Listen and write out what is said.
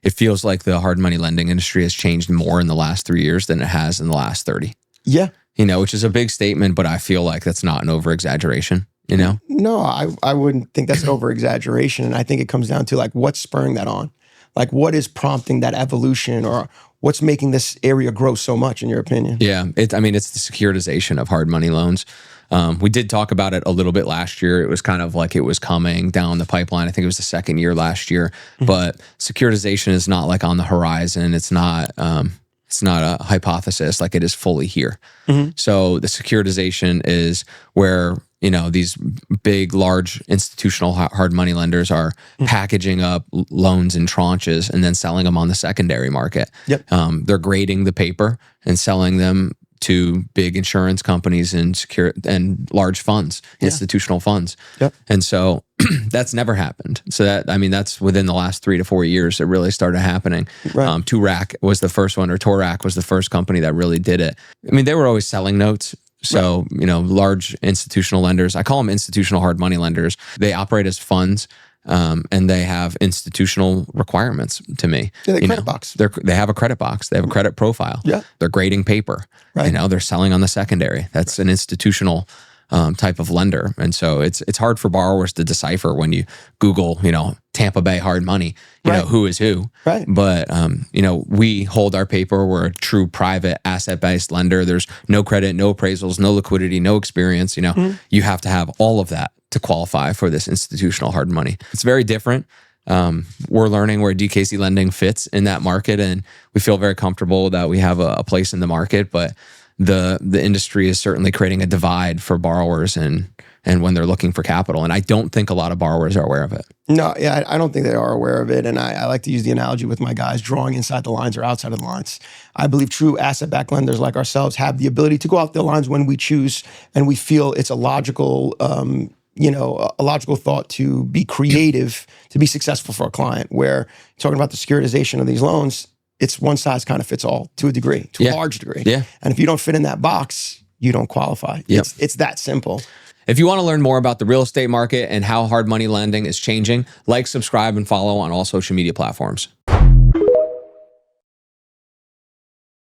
it feels like the hard money lending industry has changed more in the last 3 years than it has in the last 30. Yeah. Which is a big statement, but I feel like that's not an over-exaggeration, No, I wouldn't think that's an over-exaggeration. And I think it comes down to like, what's spurring that on? Like, what is prompting that evolution, or what's making this area grow so much, in your opinion? Yeah, it's the securitization of hard money loans. We did talk about it a little bit last year. It was kind of like it was coming down the pipeline. I think it was the second year last year. But securitization is not like on the horizon. It's not a hypothesis. Like, it is fully here. So the securitization is where these big, large institutional hard money lenders are packaging up loans in tranches and then selling them on the secondary market. Yep. They're grading the paper and selling them to big insurance companies and large funds, institutional funds. Yep. And so that's never happened. So that's within the last 3 to 4 years it really started happening. Right. Toorak was the first one, or Torak was the first company that really did it. I mean, they were always selling notes. So, large institutional lenders, I call them institutional hard money lenders. They operate as funds, and they have institutional requirements to me. Yeah, they credit box. They have a credit box. They have a credit profile. Yeah. They're grading paper. Right. They're selling on the secondary. That's an institutional type of lender. And so it's hard for borrowers to decipher when you Google, Tampa Bay hard money, who is who. Right. But, we hold our paper. We're a true private asset-based lender. There's no credit, no appraisals, no liquidity, no experience. You have to have all of that to qualify for this institutional hard money. It's very different. We're learning where DKC Lending fits in that market, and we feel very comfortable that we have a place in the market. But the industry is certainly creating a divide for borrowers and when they're looking for capital. And I don't think a lot of borrowers are aware of it. No, yeah, I don't think they are aware of it. And I like to use the analogy with my guys, drawing inside the lines or outside of the lines. I believe true asset-backed lenders like ourselves have the ability to go out the lines when we choose, and we feel it's a logical a logical thought to be creative, to be successful for a client. Where talking about the securitization of these loans, it's one size kind of fits all to a degree, to a large degree. Yeah. And if you don't fit in that box, you don't qualify. Yep. It's that simple. If you want to learn more about the real estate market and how hard money lending is changing, like, subscribe, and follow on all social media platforms.